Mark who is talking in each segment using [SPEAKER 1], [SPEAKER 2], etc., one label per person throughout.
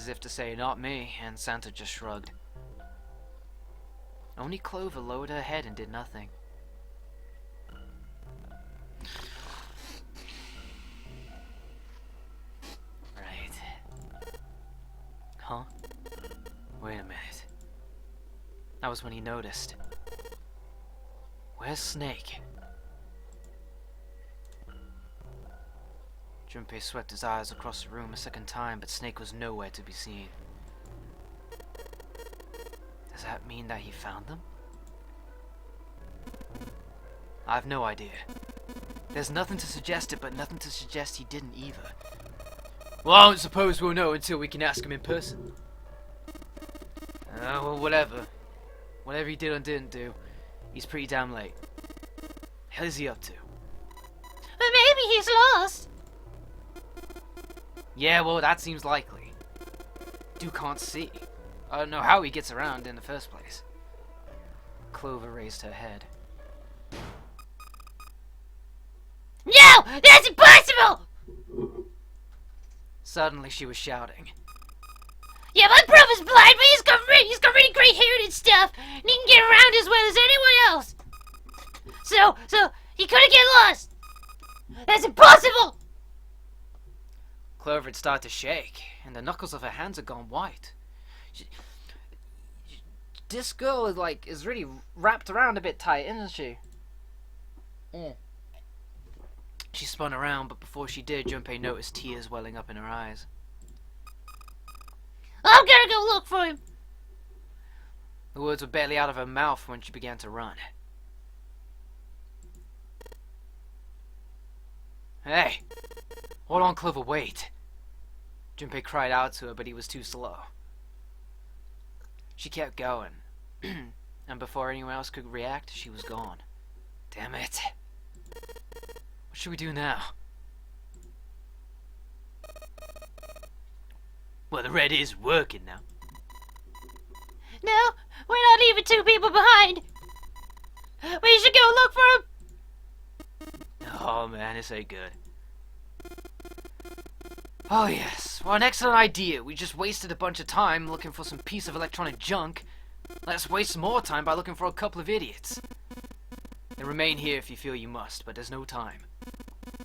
[SPEAKER 1] as if to say, not me, and Santa just shrugged. Only Clover lowered her head and did nothing. Right. Huh? Wait a minute. That was when he noticed. Where's Snake? Junpei swept his eyes across the room a second time, but Snake was nowhere to be seen. Does that mean that he found them? I have no idea. There's nothing to suggest it, but nothing to suggest he didn't either. Well, I don't suppose we'll know until we can ask him in person. Well, whatever. Whatever he did or didn't do, he's pretty damn late. Hell is he up to?
[SPEAKER 2] Maybe he's lost.
[SPEAKER 1] Yeah, well, that seems likely. Dude can't see. I don't know how he gets around in the first place. Clover raised her head.
[SPEAKER 2] No! That's impossible!
[SPEAKER 1] Suddenly she was shouting.
[SPEAKER 2] Yeah, my brother's blind, but he's got really great hair and stuff, and he can get around as well as anyone else. So he couldn't get lost. That's impossible.
[SPEAKER 1] Clover had started to shake, and the knuckles of her hands had gone white. This girl is really wrapped around a bit tight, isn't she? She spun around, but before she did, Junpei noticed tears welling up in her eyes.
[SPEAKER 2] I'm gonna go look for him.
[SPEAKER 1] The words were barely out of her mouth when she began to run. Hey! Hold on, Clover, wait! Junpei cried out to her, but he was too slow. She kept going, and before anyone else could react, she was gone. Damn it! What should we do now? Well, the red is working now.
[SPEAKER 2] No, we're not leaving two people behind. We should go look for him.
[SPEAKER 1] Oh man, this ain't good. Oh yes, well, an excellent idea. We just wasted a bunch of time looking for some piece of electronic junk. Let's waste more time by looking for a couple of idiots. Then remain here if you feel you must, but there's no time.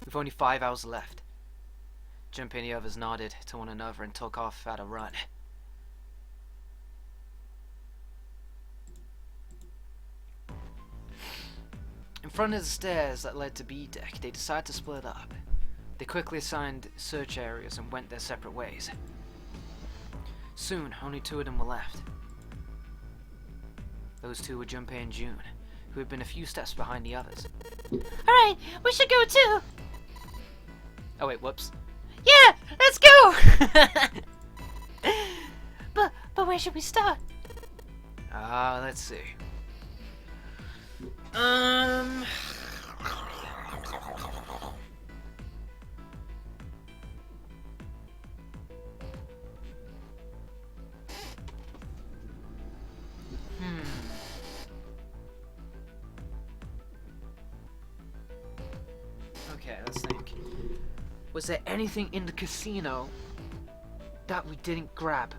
[SPEAKER 1] We've only 5 hours left. Junpei and the others nodded to one another and took off at a run. In front of the stairs that led to B deck, they decided to split up. They quickly assigned search areas and went their separate ways. Soon, only 2 of them were left. Those 2 were Junpei and June, who had been a few steps behind the others.
[SPEAKER 2] Alright, we should go too.
[SPEAKER 1] Oh wait, whoops.
[SPEAKER 2] Yeah, let's go! but where should we start?
[SPEAKER 1] Let's see. Okay, let's think. Was there anything in the casino that we didn't grab?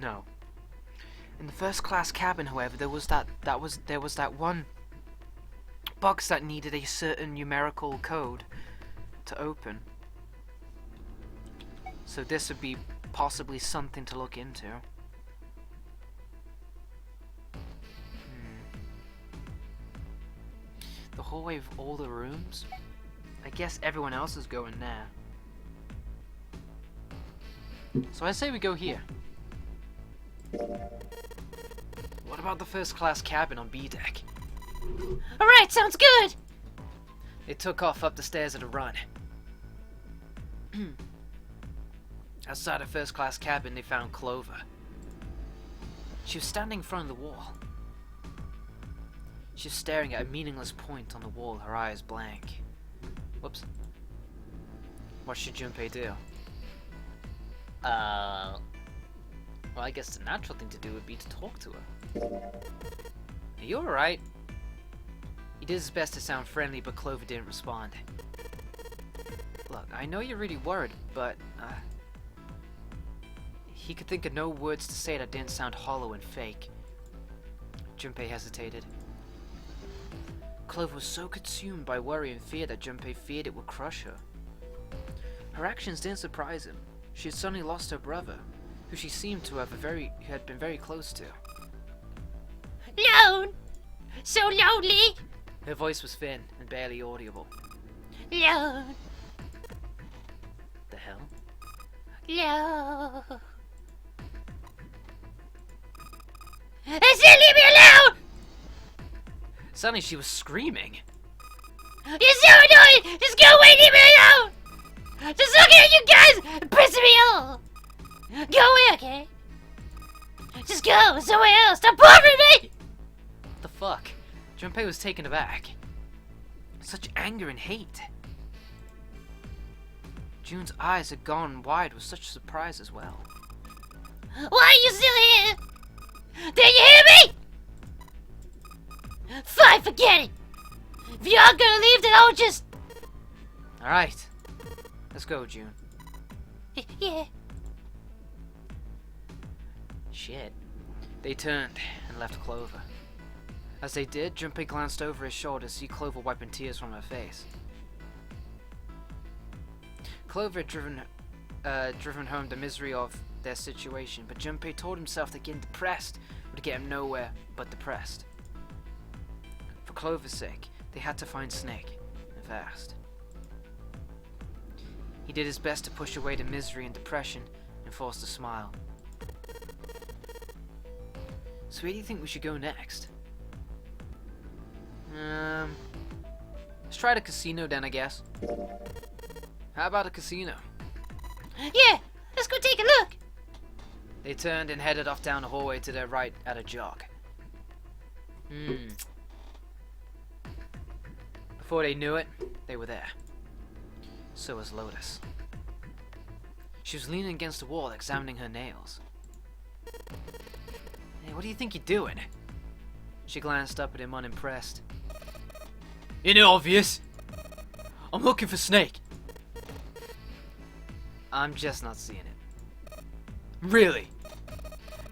[SPEAKER 1] No. In the first class cabin, however, there was that one box that needed a certain numerical code to open. So this would be possibly something to look into. The hallway of all the rooms? I guess everyone else is going there. So I say we go here. What about the first class cabin on B deck?
[SPEAKER 2] Alright, sounds good!
[SPEAKER 1] They took off up the stairs at a run. Outside of first class cabin, they found Clover. She was standing in front of the wall. She was staring at a meaningless point on the wall, her eyes blank. Whoops. What should Junpei do? Well, I guess the natural thing to do would be to talk to her. Are you alright? He did his best to sound friendly, but Clover didn't respond. Look, I know you're really worried, but, he could think of no words to say that didn't sound hollow and fake. Junpei hesitated. Clover was so consumed by worry and fear that Junpei feared it would crush her. Her actions didn't surprise him. She had suddenly lost her brother, who she seemed to have who had been very close to.
[SPEAKER 2] Lone! So lonely!
[SPEAKER 1] Her voice was thin and barely audible.
[SPEAKER 2] Lone!
[SPEAKER 1] The hell?
[SPEAKER 2] Lone! I said leave me alone!
[SPEAKER 1] Suddenly she was screaming.
[SPEAKER 2] You're so annoying! Just go away, leave me alone! Just looking at you guys pissing me off! Go away, okay? Just go somewhere else! Stop bothering me!
[SPEAKER 1] What the fuck? Junpei was taken aback. Such anger and hate. June's eyes had gone wide with such surprise as well.
[SPEAKER 2] Why are you still here? Do you hear me? Fine, forget it! If you're all gonna leave, then I'll just...
[SPEAKER 1] Alright. Let's go, June.
[SPEAKER 2] Yeah.
[SPEAKER 1] Shit. They turned and left Clover. As they did, Junpei glanced over his shoulder to see Clover wiping tears from her face. Clover had driven home the misery of their situation, but Junpei told himself that getting depressed would get him nowhere but depressed. For Clover's sake, they had to find Snake, and fast. He did his best to push away the misery and depression and forced a smile. So where do you think we should go next? Let's try the casino then, I guess. How about a casino?
[SPEAKER 2] Yeah, let's go take a look.
[SPEAKER 1] They turned and headed off down the hallway to their right at a jog. Before they knew it, they were there. So was Lotus. She was leaning against the wall, examining her nails. Hey, what do you think you're doing? She glanced up at him unimpressed. Isn't it obvious? I'm looking for Snake. I'm just not seeing it. Really?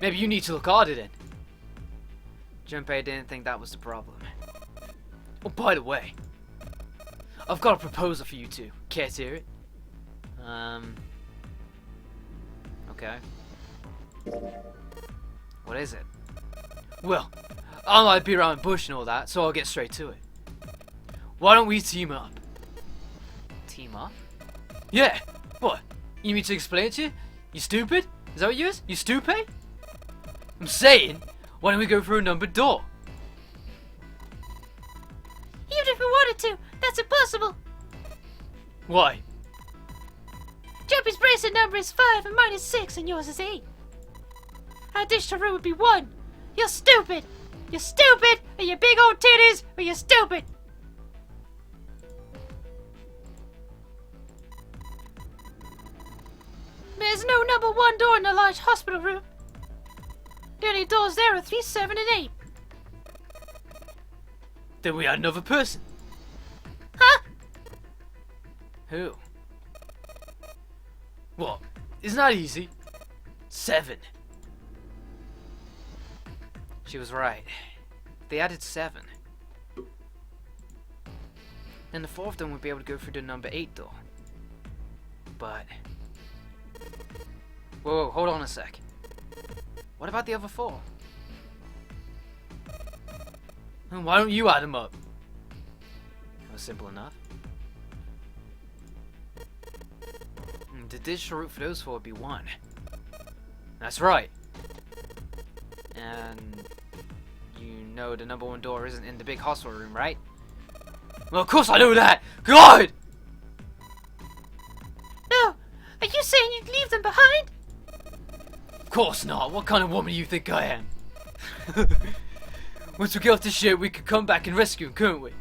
[SPEAKER 1] Maybe you need to look harder then. Junpei didn't think that was the problem. Oh, by the way, I've got a proposal for you two. Care to hear it? Okay. What is it? Well, I don't like to be around the bush and all that, so I'll get straight to it. Why don't we team up? Team up? Yeah! What? You need me to explain it to you? You stupid? Is that what you is? You stupid? I'm saying, why don't we go through a numbered door?
[SPEAKER 2] Even if we wanted to, that's impossible.
[SPEAKER 1] Why?
[SPEAKER 2] Jumpy's bracelet number is 5 and mine is 6 and yours is 8. Our additional room would be 1. You're stupid! You're stupid! Or your big old titties! Or you're stupid! There's no number 1 door in the large hospital room. The only doors there are 3, 7, and 8.
[SPEAKER 1] Then we had another person.
[SPEAKER 2] Huh?
[SPEAKER 1] Who? What? Isn't that easy? 7. She was right. They added 7. Then the 4th of them would be able to go through the number 8 door. But... Whoa, hold on a sec. What about the other 4? And why don't you add them up? That was simple enough. The digital route for those 4 would be 1. That's right. And you know the number 1 door isn't in the big hospital room, right? Well, of course I know that! God!
[SPEAKER 2] No! Are you saying you'd leave them behind?
[SPEAKER 1] Of course not! What kind of woman do you think I am? Once we get off this shit, we could come back and rescue them, couldn't we?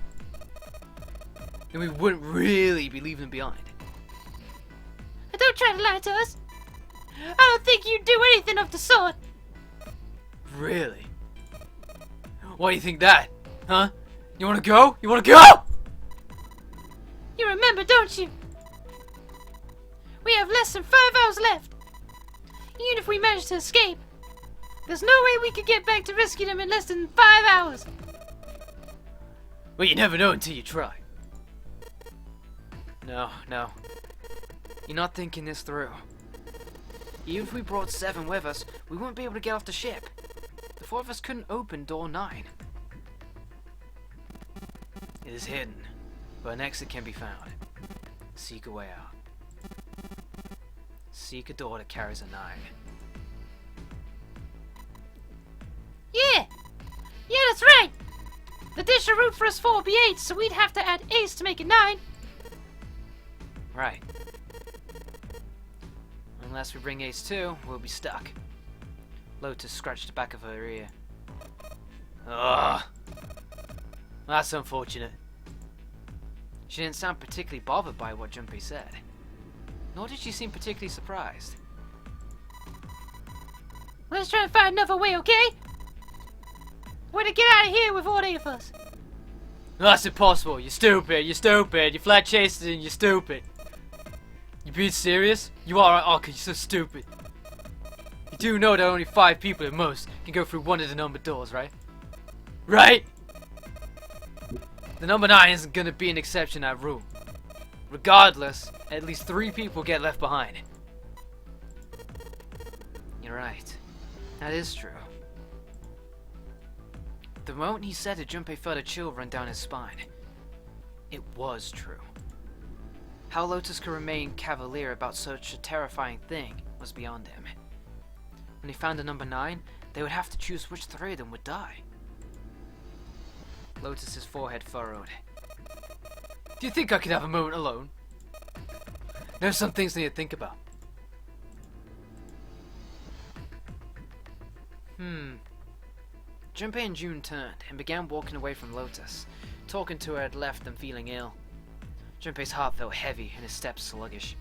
[SPEAKER 1] And we wouldn't really be leaving them behind.
[SPEAKER 2] Don't try to lie to us. I don't think you'd do anything of the sort.
[SPEAKER 1] Really? Why do you think that? Huh? You wanna go? You wanna go?
[SPEAKER 2] You remember, don't you? less than 5 hours left. Even if we manage to escape, there's no way we could get back to rescue them in less than 5 hours.
[SPEAKER 1] Well, you never know until you try. No. You're not thinking this through. Even if we brought 7 with us, we wouldn't be able to get off the ship. The 4 of us couldn't open door 9. It is hidden, but an exit can be found. Seek a way out. Seek a door that carries a 9.
[SPEAKER 2] Yeah, that's right. The additional route for us 4 would be 8, so we'd have to add Ace to make it 9.
[SPEAKER 1] Right. Unless we bring Ace too, we'll be stuck. Lotus scratched the back of her ear. Ugh. That's unfortunate. She didn't sound particularly bothered by what Junpei said. Nor did she seem particularly surprised.
[SPEAKER 2] Let's try and find another way, okay? We're to get out of here with all 8 of us.
[SPEAKER 1] That's impossible. You're stupid. You flat chased and you're stupid. You being serious? You are, aren't you? You're so stupid. You do know that only 5 people at most can go through one of the numbered doors, right? Right? The number 9 isn't gonna be an exception to that rule. Regardless, at least 3 people get left behind. You're right. That is true. The moment he said it, Junpei felt a chill run down his spine. It was true. How Lotus could remain cavalier about such a terrifying thing was beyond him. When he found the number 9, they would have to choose which 3 of them would die. Lotus's forehead furrowed. Do you think I could have a moment alone? There's some things I need to think about. Junpei and June turned and began walking away from Lotus. Talking to her had left them feeling ill. Junpei's heart felt heavy and his steps sluggish.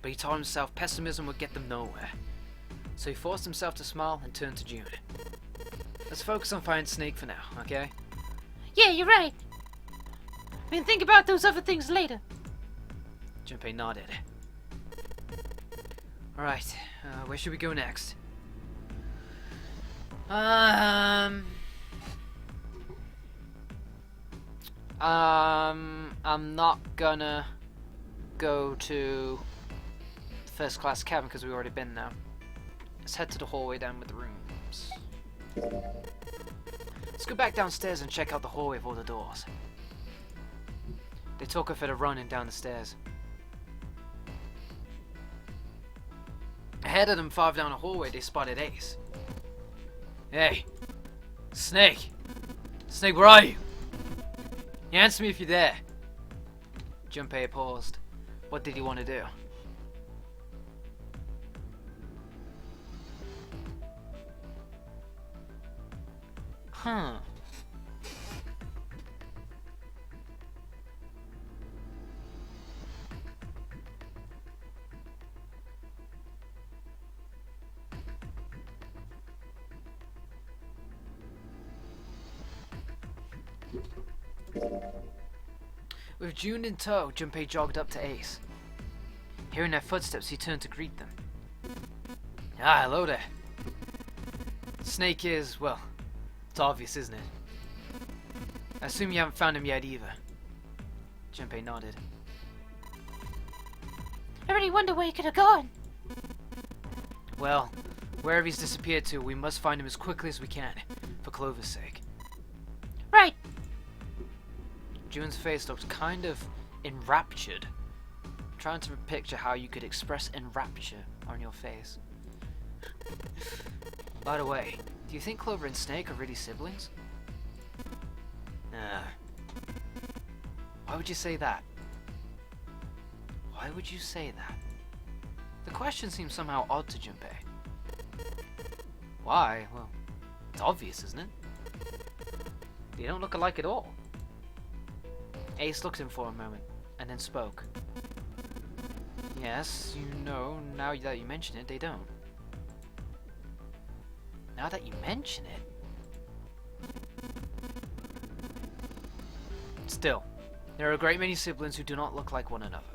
[SPEAKER 1] But he told himself pessimism would get them nowhere. So he forced himself to smile and turned to June. Let's focus on finding Snake for now, okay?
[SPEAKER 2] Yeah, you're right. We can think about those other things later.
[SPEAKER 1] Junpei nodded. Alright, where should we go next? I'm not gonna go to the first class cabin because we've already been there. Let's head to the hallway down with the rooms. Let's go back downstairs and check out the hallway of all the doors. They took her for the running down the stairs. Ahead of them, far down the hallway, they spotted Ace. Hey, Snake! Snake, where are you? Answer me if you're there. Junpei paused. What did he want to do? With June in tow, Junpei jogged up to Ace. Hearing their footsteps, he turned to greet them. Ah, hello there. Snake is, well, it's obvious, isn't it? I assume you haven't found him yet either. Junpei nodded.
[SPEAKER 2] I really wonder where he could have gone.
[SPEAKER 1] Well, wherever he's disappeared to, we must find him as quickly as we can, for Clover's sake.
[SPEAKER 2] Right.
[SPEAKER 1] June's face looked kind of enraptured. Trying to picture how you could express enrapture on your face. By the way, do you think Clover and Snake are really siblings? Why would you say that? Why would you say that? The question seems somehow odd to Junpei. Why? Well, it's obvious, isn't it? They don't look alike at all. Ace looked at him for a moment, and then spoke. Yes, you know, now that you mention it, they don't. Now that you mention it... Still, there are a great many siblings who do not look like one another.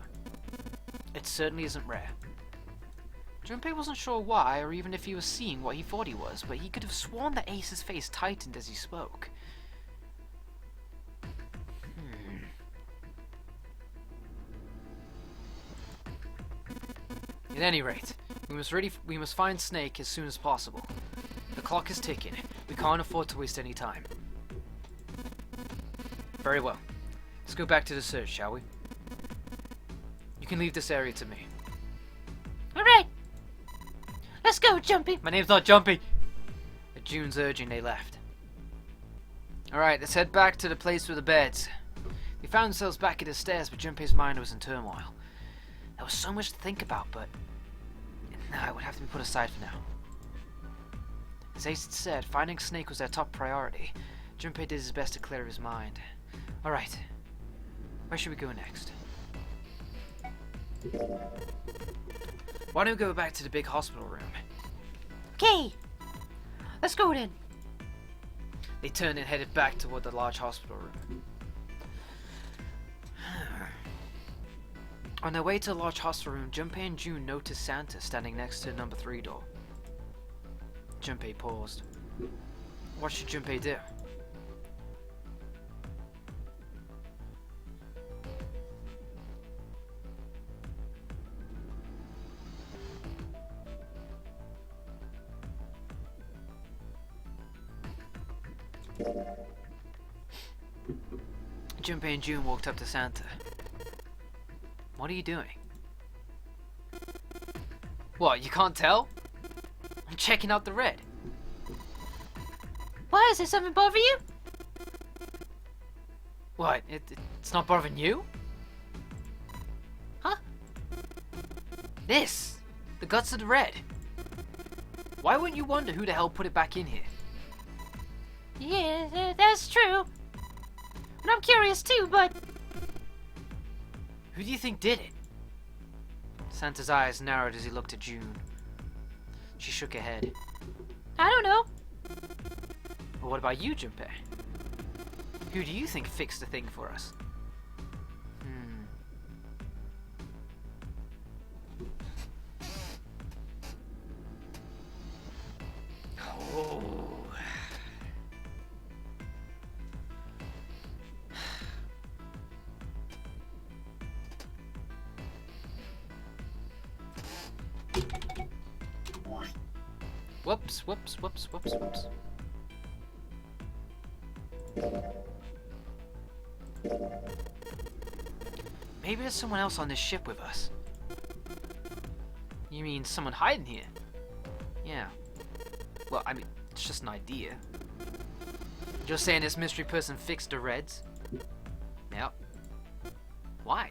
[SPEAKER 1] It certainly isn't rare. Junpei wasn't sure why, or even if he was seeing what he thought he was, but he could have sworn that Ace's face tightened as he spoke. At any rate, we must find Snake as soon as possible. The clock is ticking. We can't afford to waste any time. Very well. Let's go back to the search, shall we? You can leave this area to me.
[SPEAKER 2] Alright. Let's go, Jumpy.
[SPEAKER 1] My name's not Jumpy! At June's urging, they left. Alright, let's head back to the place with the beds. They found themselves back at the stairs, but Junpei's mind was in turmoil. There was so much to think about, but it would have to be put aside for now. As Ace had said, finding Snake was their top priority. Junpei did his best to clear his mind. Alright, where should we go next? Why don't we go back to the big hospital room?
[SPEAKER 2] Okay. Let's go then.
[SPEAKER 1] They turned and headed back toward the large hospital room. On their way to the large hospital room, Junpei and June noticed Santa standing next to the number 3 door. Junpei paused. What should Junpei do? Junpei and June walked up to Santa. What are you doing? What, you can't tell? I'm checking out the red.
[SPEAKER 2] Why, is there something bothering you?
[SPEAKER 1] What, it's not bothering you?
[SPEAKER 2] Huh?
[SPEAKER 1] This! The guts of the red. Why wouldn't you wonder who the hell put it back in here?
[SPEAKER 2] Yeah, that's true. And I'm curious too, but...
[SPEAKER 1] Who do you think did it? Santa's eyes narrowed as he looked at June. She shook her head.
[SPEAKER 2] I don't know.
[SPEAKER 1] But what about you, Junpei? Who do you think fixed the thing for us? Oh. Whoops. Maybe there's someone else on this ship with us. You mean someone hiding here? Yeah. Well, I mean, it's just an idea. You're saying this mystery person fixed the reds? Yep. Why?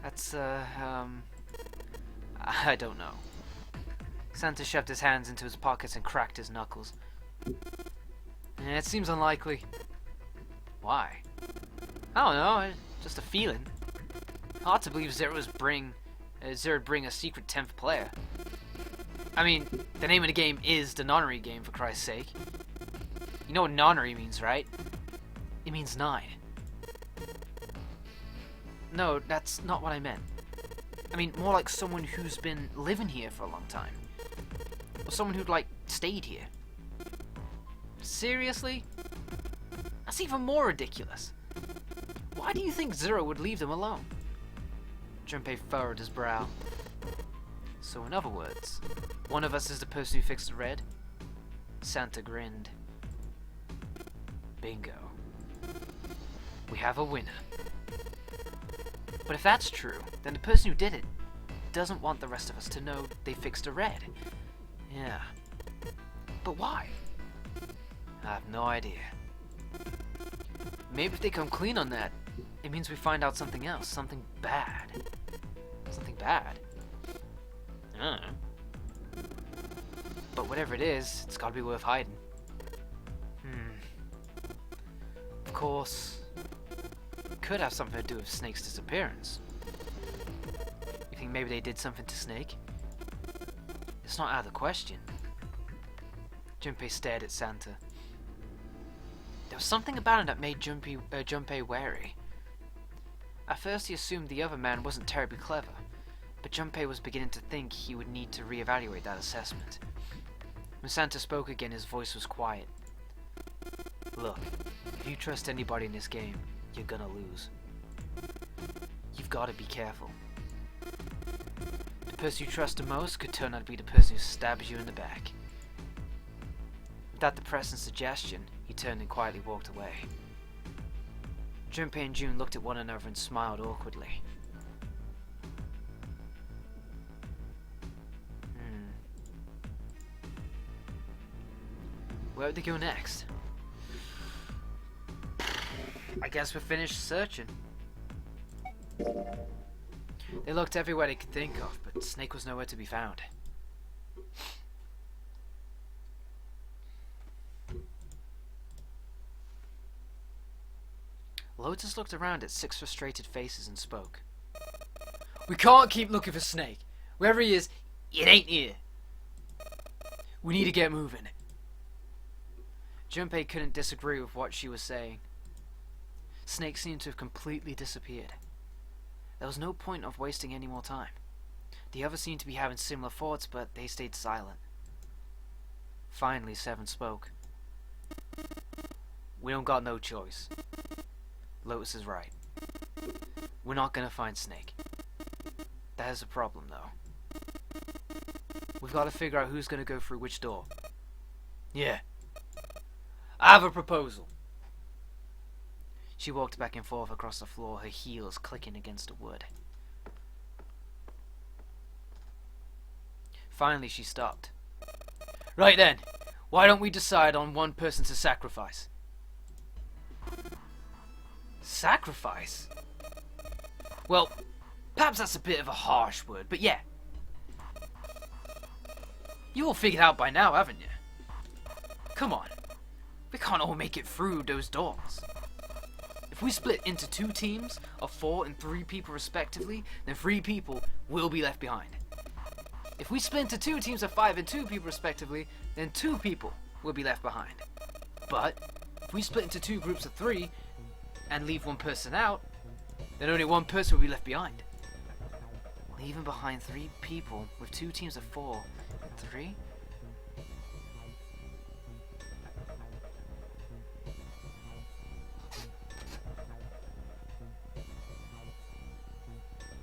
[SPEAKER 1] That's, I don't know. Santa shoved his hands into his pockets and cracked his knuckles. It seems unlikely. Why? I don't know, just a feeling. Hard to believe Zero'd bring a secret 10th player. I mean, the name of the game is the nonary game, for Christ's sake. You know what nonary means, right? It means 9. No, that's not what I meant. I mean, more like someone who's been living here for a long time. Or someone who'd, like, stayed here. Seriously? That's even more ridiculous. Why do you think Zero would leave them alone? Junpei furrowed his brow. So in other words, one of us is the person who fixed the red? Santa grinned. Bingo. We have a winner. But if that's true, then the person who did it doesn't want the rest of us to know they fixed a red. Yeah. But why? I have no idea. Maybe if they come clean on that, it means we find out something else, something bad. Something bad? I don't know. But whatever it is, it's gotta be worth hiding. Of course, it could have something to do with Snake's disappearance. You think maybe they did something to Snake? It's not out of the question. Junpei stared at Santa. There was something about him that made Junpei wary. At first he assumed the other man wasn't terribly clever, But Junpei was beginning to think he would need to reevaluate that assessment. When Santa spoke again, his voice was quiet. Look, if you trust anybody in this game, you're gonna lose. You've got to be careful. The person you trust the most could turn out to be the person who stabs you in the back. With that depressing suggestion, he turned and quietly walked away. Junpei and June looked at one another and smiled awkwardly. Where would they go next? I guess we're finished searching. They looked everywhere they could think of, but Snake was nowhere to be found. Lotus looked around at 6 frustrated faces and spoke. We can't keep looking for Snake. Wherever he is, it ain't here. We need to get moving. Junpei couldn't disagree with what she was saying. Snake seemed to have completely disappeared. There was no point of wasting any more time. The others seemed to be having similar thoughts, but they stayed silent. Finally, Seven spoke. We don't got no choice. Lotus is right. We're not gonna find Snake. That is a problem, though. We've got to figure out who's gonna go through which door. Yeah. I have a proposal. She walked back and forth across the floor, her heels clicking against the wood. Finally, she stopped. Right then, why don't we decide on one person to sacrifice? Sacrifice? Well, perhaps that's a bit of a harsh word, but yeah. You all figured out by now, haven't you? Come on. We can't all make it through those doors. If we split into 2 teams of 4 and 3 people respectively, then 3 people will be left behind. If we split into 2 teams of 5 and 2 people respectively, then 2 people will be left behind. But if we split into 2 groups of 3 and leave 1 person out, then only 1 person will be left behind. Leaving behind 3 people with 2 teams of 4 and 3?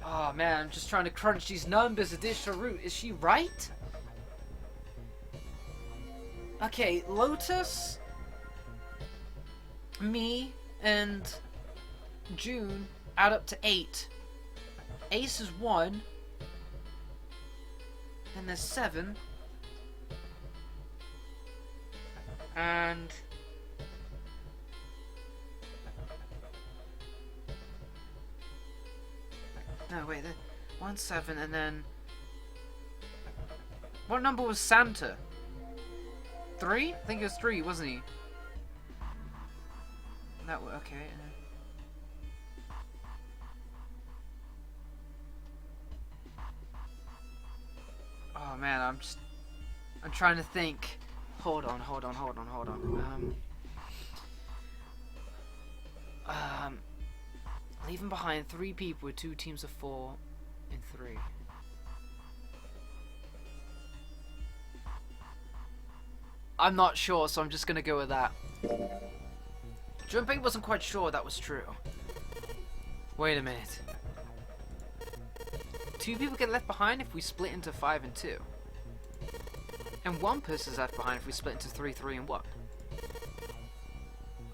[SPEAKER 1] Oh man, I'm just trying to crunch these numbers. Additional root. Is she right? Okay, Lotus, me, and June add up to 8. Ace is 1. Then there's 7. And no, wait, 1, 7, and then what number was Santa? 3? I think it was 3, wasn't he? That okay. Oh man, I'm trying to think. Hold on. Leaving behind 3 people with 2 teams of 4 and 3. I'm not sure, so I'm just gonna go with that. Junpei wasn't quite sure that was true. Wait a minute. 2 people get left behind if we split into 5 and 2. And 1 person is left behind if we split into 3, 3 and 1.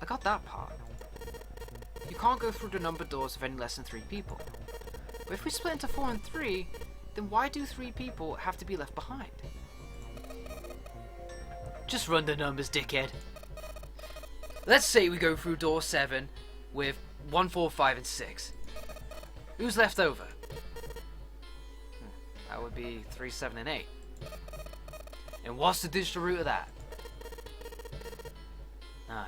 [SPEAKER 1] I got that part. You can't go through the numbered doors of any less than 3 people. But if we split into 4 and 3, then why do 3 people have to be left behind? Just run the numbers, dickhead. Let's say we go through door 7 with 1, 4, 5 and 6. Who's left over? That would be 3, 7 and 8. And what's the digital root of that? 9.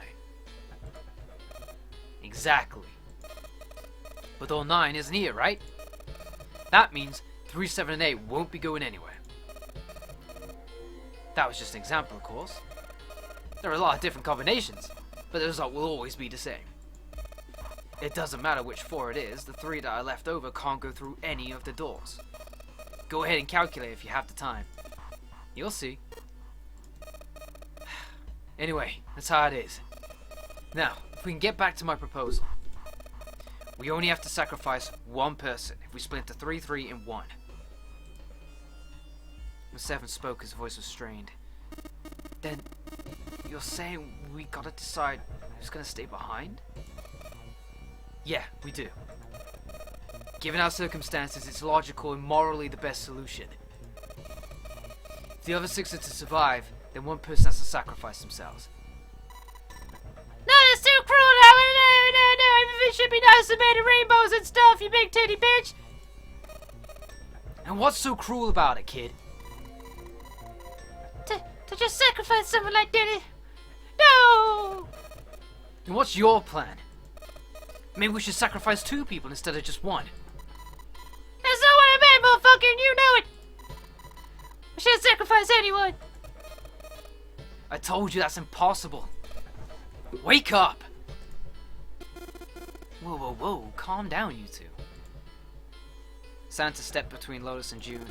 [SPEAKER 1] Exactly. But door 9 isn't here, right? That means 3, 7 and 8 won't be going anywhere. That was just an example, of course. There are a lot of different combinations, but the result will always be the same. It doesn't matter which 4 it is, the 3 that are left over can't go through any of the doors. Go ahead and calculate if you have the time. You'll see. Anyway, that's how it is. Now, if we can get back to my proposal. We only have to sacrifice one person if we split into 3, 3, and 1. When Seven spoke, his voice was strained. Then, you're saying we gotta decide who's gonna stay behind? Yeah, we do. Given our circumstances, it's logical and morally the best solution. If the other 6 are to survive, then one person has to sacrifice themselves.
[SPEAKER 2] No, that's too cruel. No. It should be nice and made of rainbows and stuff, you big titty bitch.
[SPEAKER 1] And what's so cruel about it, kid?
[SPEAKER 2] To just sacrifice someone like that. No.
[SPEAKER 1] And what's your plan? Maybe we should sacrifice 2 people instead of just 1.
[SPEAKER 2] That's not what I meant, motherfucker, and you know it. We shouldn't sacrifice anyone.
[SPEAKER 1] I told you that's impossible. Wake up! Whoa, calm down, you two. Santa stepped between Lotus and June.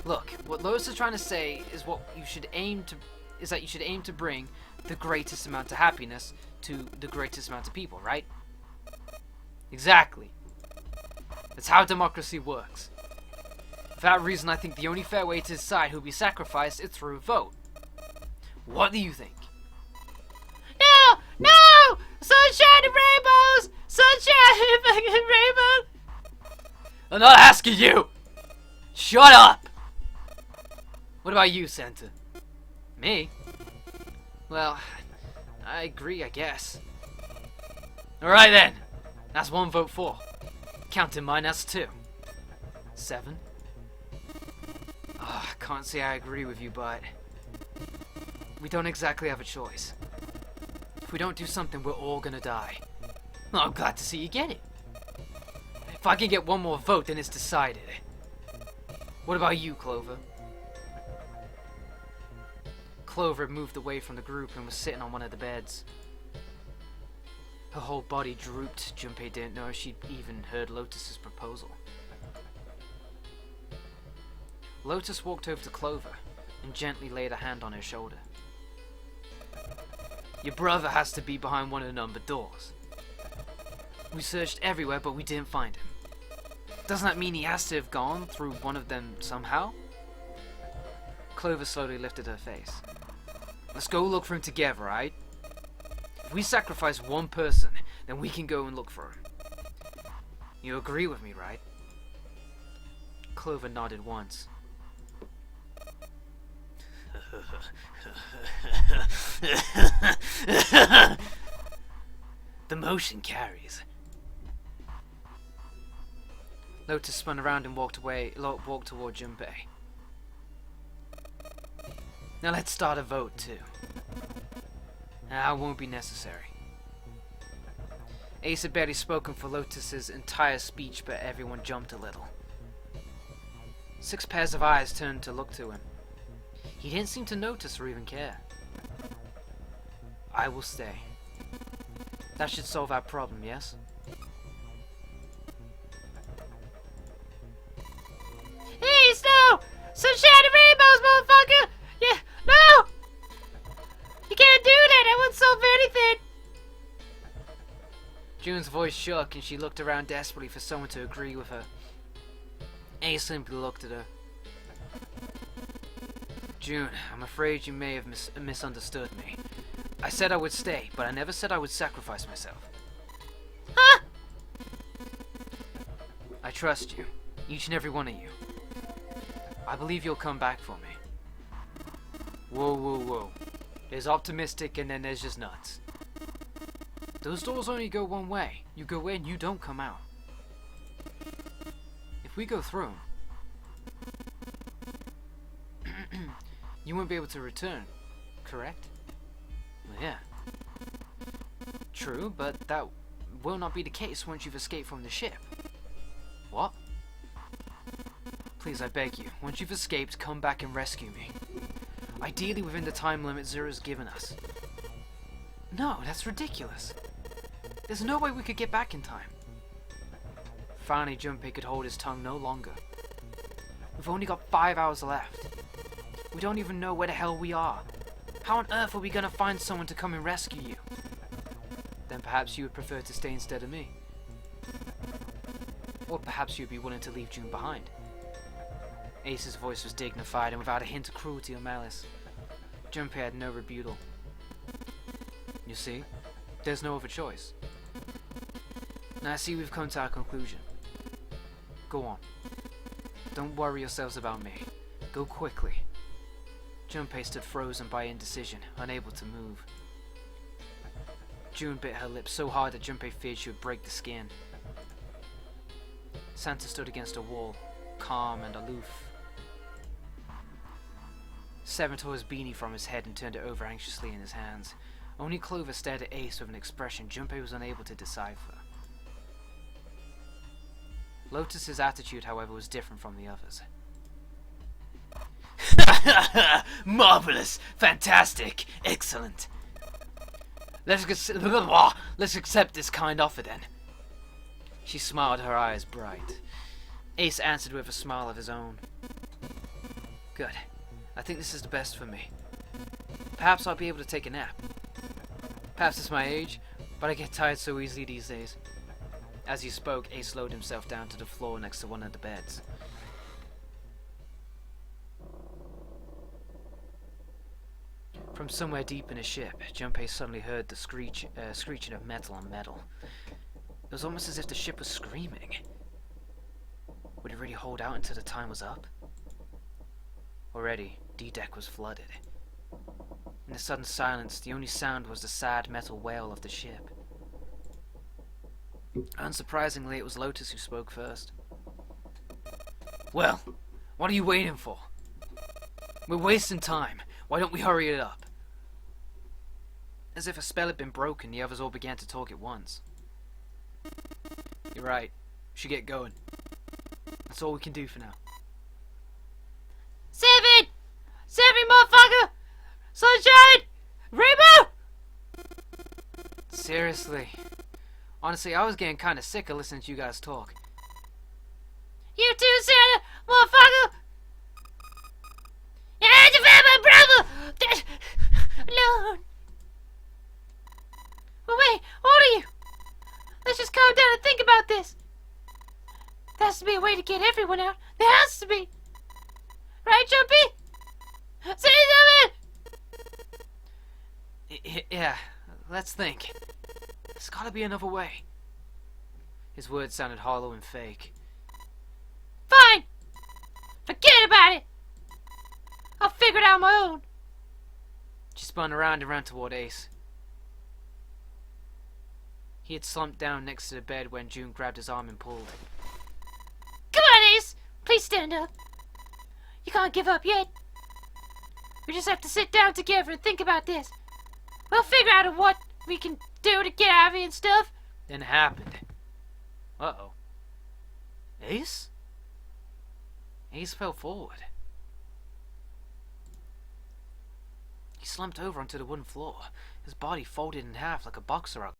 [SPEAKER 1] Look, what Lotus is trying to say is that you should aim to bring the greatest amount of happiness to the greatest amount of people, right? Exactly. That's how democracy works. For that reason, I think the only fair way to decide who'll be sacrificed is through a vote. What do you think?
[SPEAKER 2] No! Sunshine and rainbows! Sunshine and fucking rainbows!
[SPEAKER 1] I'm not asking you! Shut up! What about you, Santa? Me? Well, I agree, I guess. Alright then. That's 1 vote for. Counting mine, that's 2. 7. I can't say I agree with you, but we don't exactly have a choice. If we don't do something, we're all gonna die. Well, I'm glad to see you get it. If I can get 1 more vote, then it's decided. What about you, Clover? Clover had moved away from the group and was sitting on one of the beds. Her whole body drooped. Junpei didn't know if she'd even heard Lotus's proposal. Lotus walked over to Clover and gently laid a hand on her shoulder. Your brother has to be behind one of the numbered doors. We searched everywhere, but we didn't find him. Doesn't that mean he has to have gone through one of them somehow? Clover slowly lifted her face. Let's go look for him together, right? If we sacrifice 1 person, then we can go and look for him. You agree with me, right? Clover nodded once. The motion carries. Lotus spun around and walked toward Junpei. Now let's start a vote too. That won't be necessary. Ace had barely spoken for Lotus's entire speech, but everyone jumped a little. 6 pairs of eyes turned to look to him. He didn't seem to notice or even care. I will stay. That should solve our problem, yes?
[SPEAKER 2] Hey, Snow! Sunshine and rainbows, motherfucker! Yeah, no! You can't do that! That won't solve anything!
[SPEAKER 1] June's voice shook and she looked around desperately for someone to agree with her. Ace simply looked at her. June, I'm afraid you may have misunderstood me. I said I would stay, but I never said I would sacrifice myself.
[SPEAKER 2] Huh?
[SPEAKER 1] I trust you, each and every one of you. I believe you'll come back for me. Whoa. There's optimistic and then there's just nuts. Those doors only go one way. You go in, you don't come out. If we go through 'em, you won't be able to return, correct? Well, yeah. True, but that will not be the case once you've escaped from the ship. What? Please, I beg you, once you've escaped, come back and rescue me. Ideally within the time limit Zero's given us. No, that's ridiculous. There's no way we could get back in time. Finally, Junpei could hold his tongue no longer. We've only got 5 hours left. We don't even know where the hell we are. How on earth are we gonna find someone to come and rescue you? Then perhaps you would prefer to stay instead of me. Or perhaps you'd be willing to leave June behind. Ace's voice was dignified and without a hint of cruelty or malice. Junpei had no rebuttal. You see, there's no other choice. Now I see we've come to our conclusion. Go on. Don't worry yourselves about me. Go quickly. Junpei stood frozen by indecision, unable to move. June bit her lip so hard that Junpei feared she would break the skin. Santa stood against a wall, calm and aloof. Seven tore his beanie from his head and turned it over anxiously in his hands. Only Clover stared at Ace with an expression Junpei was unable to decipher. Lotus's attitude, however, was different from the others. Marvelous! Fantastic! Excellent! Let's accept this kind offer then. She smiled, her eyes bright. Ace answered with a smile of his own. Good. I think this is the best for me. Perhaps I'll be able to take a nap. Perhaps it's my age, but I get tired so easily these days. As he spoke, Ace slowed himself down to the floor next to one of the beds. From somewhere deep in his ship, Junpei suddenly heard the screeching of metal on metal. It was almost as if the ship was screaming. Would it really hold out until the time was up? Already, D-deck was flooded. In the sudden silence, the only sound was the sad metal wail of the ship. Unsurprisingly, it was Lotus who spoke first. Well, what are you waiting for? We're wasting time. Why don't we hurry it up? As if a spell had been broken, the others all began to talk at once. You're right. We should get going. That's all we can do for now.
[SPEAKER 2] Seven, motherfucker! Sunshine! Rainbow!
[SPEAKER 1] Seriously. Honestly, I was getting kind of sick of listening to you guys talk.
[SPEAKER 2] You too, Santa, motherfucker! Yeah, you found my brother! Alone. Well, wait, what are you? Let's just calm down and think about this. There has to be a way to get everyone out. There has to be. Right, Jumpy? Say something!
[SPEAKER 1] Yeah, let's think. There's gotta be another way. His words sounded hollow and fake.
[SPEAKER 2] Fine! Forget about it! I'll figure it out on my own.
[SPEAKER 1] She spun around and ran toward Ace. He had slumped down next to the bed when June grabbed his arm and pulled.
[SPEAKER 2] Come on, Ace! Please stand up. You can't give up yet. We just have to sit down together and think about this. We'll figure out what we can do to get out of here and stuff.
[SPEAKER 1] Then it happened. Uh-oh. Ace? Ace fell forward. He slumped over onto the wooden floor, his body folded in half like a boxer out.